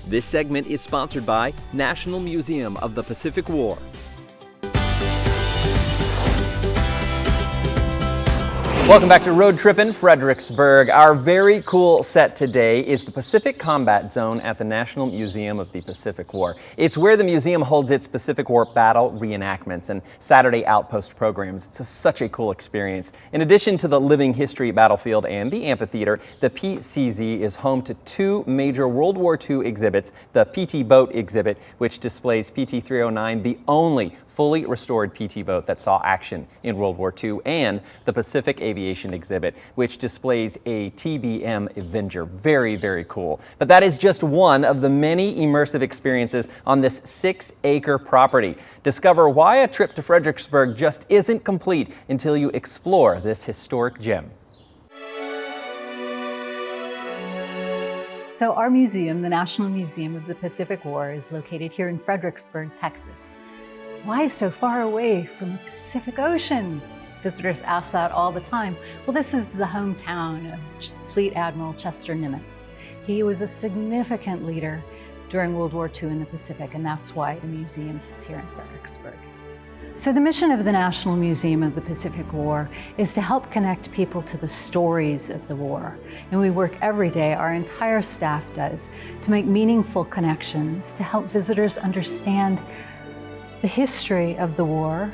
This segment is sponsored by National Museum of the Pacific War. Welcome back to Road Trippin' Fredericksburg. Our very cool set today is the Pacific Combat Zone at the National Museum of the Pacific War. It's where the museum holds its Pacific War battle reenactments and Saturday Outpost programs. It's such a cool experience. In addition to the living history battlefield and the amphitheater, the PCZ is home to two major World War II exhibits, the PT Boat exhibit, which displays PT-309, the only fully restored PT boat that saw action in World War II, and the Pacific Aviation exhibit, which displays a TBM Avenger. Very, very cool. But that is just one of the many immersive experiences on this 6-acre property. Discover why a trip to Fredericksburg just isn't complete until you explore this historic gem. So our museum, the National Museum of the Pacific War, is located here in Fredericksburg, Texas. Why so far away from the Pacific Ocean? Visitors ask that all the time. Well, this is the hometown of Fleet Admiral Chester Nimitz. He was a significant leader during World War II in the Pacific, and that's why the museum is here in Fredericksburg. So the mission of the National Museum of the Pacific War is to help connect people to the stories of the war. And we work every day, our entire staff does, to make meaningful connections, to help visitors understand the history of the war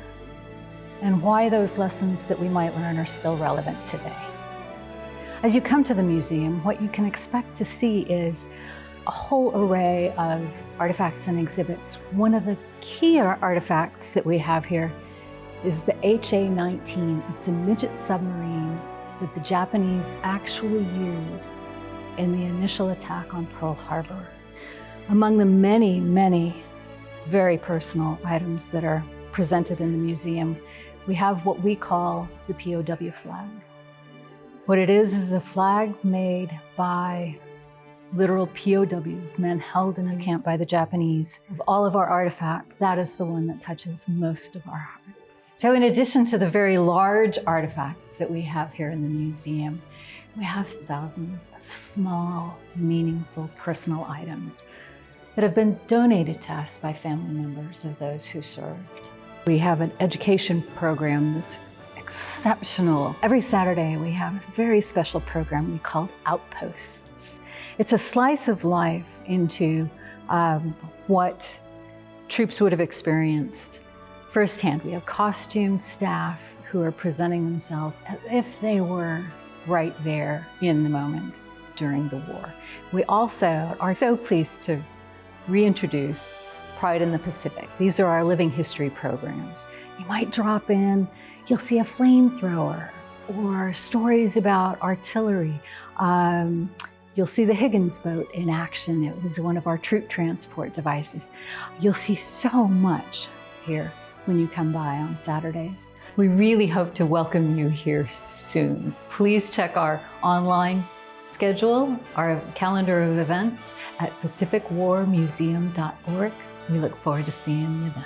and why those lessons that we might learn are still relevant today. As you come to the museum, what you can expect to see is a whole array of artifacts and exhibits. One of the key artifacts that we have here is the HA-19. It's a midget submarine that the Japanese actually used in the initial attack on Pearl Harbor. Among the many, many very personal items that are presented in the museum, we have what we call the POW flag. What it is a flag made by literal POWs, men held in a camp by the Japanese. Of all of our artifacts, that is the one that touches most of our hearts. So in addition to the very large artifacts that we have here in the museum, we have thousands of small, meaningful, personal items that have been donated to us by family members of those who served. We have an education program that's exceptional. Every Saturday we have a very special program we call Outposts. It's a slice of life into what troops would have experienced firsthand. We have costume staff who are presenting themselves as if they were right there in the moment during the war. We also are so pleased to reintroduce Pride in the Pacific. These are our living history programs. You might drop in, you'll see a flamethrower or stories about artillery. You'll see the Higgins boat in action. It was one of our troop transport devices. You'll see so much here when you come by on Saturdays. We really hope to welcome you here soon. Please check our online schedule, our calendar of events at pacificwarmuseum.org. We look forward to seeing you then.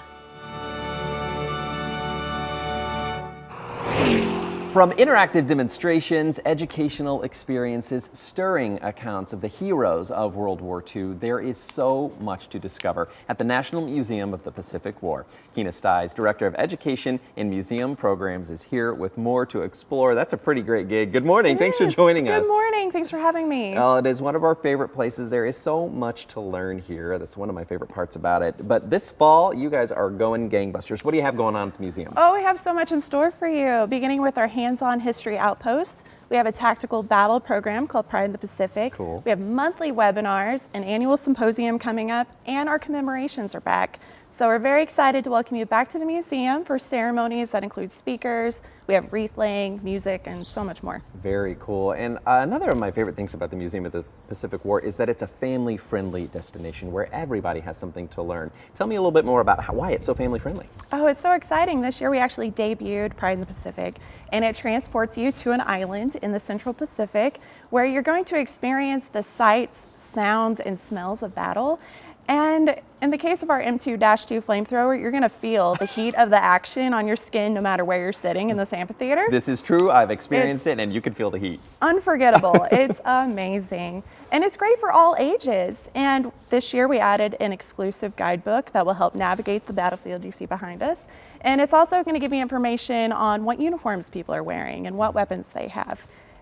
From interactive demonstrations, educational experiences, stirring accounts of the heroes of World War II, there is so much to discover at the National Museum of the Pacific War. Keena Stiles, Director of Education and Museum Programs, is here with more to explore. That's a pretty great gig. Good morning. Thanks for joining us. Good morning. Thanks for having me. Oh, it is one of our favorite places. There is so much to learn here. That's one of my favorite parts about it. But this fall, you guys are going gangbusters. What do you have going on at the museum? Oh, we have so much in store for you. Beginning with our hands-on history outpost, we have a tactical battle program called Pride in the Pacific. Cool. We have monthly webinars, an annual symposium coming up, and our commemorations are back. So we're very excited to welcome you back to the museum for ceremonies that include speakers. We have wreath laying, music, and so much more. Very cool. And another of my favorite things about the Museum of the Pacific War is that it's a family-friendly destination where everybody has something to learn. Tell me a little bit more about why it's so family-friendly. Oh, it's so exciting. This year we actually debuted Pride in the Pacific, and it transports you to an island in the Central Pacific where you're going to experience the sights, sounds, and smells of battle. And in the case of our M2-2 flamethrower, you're gonna feel the heat of the action on your skin no matter where you're sitting in this amphitheater. This is true, I've experienced it, and you can feel the heat. Unforgettable, it's amazing. And it's great for all ages. And this year we added an exclusive guidebook that will help navigate the battlefield you see behind us. And it's also going to give you information on what uniforms people are wearing and what weapons they have.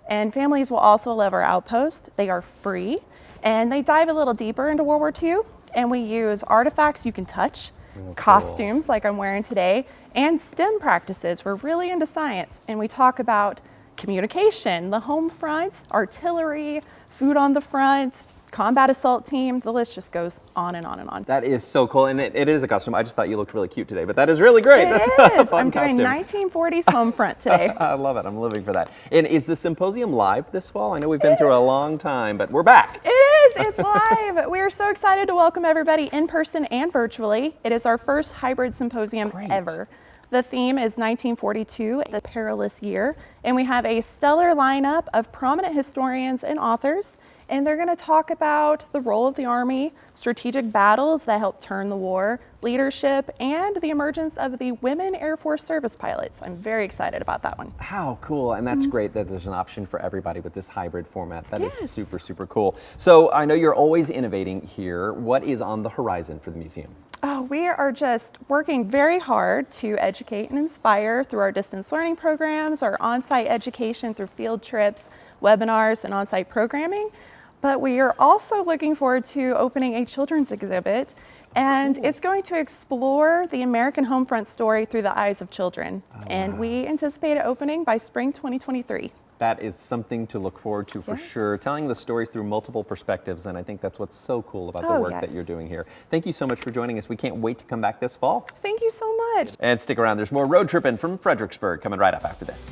And families will also love our Outposts. They are free, and they dive a little deeper into World War II. And we use artifacts you can touch, costumes like I'm wearing today, and STEM practices. We're really into science, and we talk about communication, the home front, artillery, food on the front, combat assault team. The list just goes on and on and on. That is so cool, and it is a costume. I just thought you looked really cute today, but that is really great. That's a fun I'm doing costume. 1940s home front today. I love it. I'm living for that. And is the symposium live this fall? I know we've been through a long time, but we're back. It is. It's live. We are so excited to welcome everybody in person and virtually. It is our first hybrid symposium ever. The theme is 1942, the perilous year, and we have a stellar lineup of prominent historians and authors, and they're going to talk about the role of the Army, strategic battles that helped turn the war, leadership, and the emergence of the women Air Force service pilots. I'm very excited about that one. How cool, and that's great that there's an option for everybody with this hybrid format. That is super, super cool. So I know you're always innovating here. What is on the horizon for the museum? Oh, we are just working very hard to educate and inspire through our distance learning programs, our on-site education through field trips, webinars, and on-site programming. But we are also looking forward to opening a children's exhibit, and it's going to explore the American homefront story through the eyes of children. And we anticipate it opening by spring 2023. That is something to look forward to for sure. Telling the stories through multiple perspectives, and I think that's what's so cool about the work that you're doing here. Thank you so much for joining us. We can't wait to come back this fall. Thank you so much. And stick around, there's more Road Trippin' from Fredericksburg coming right up after this.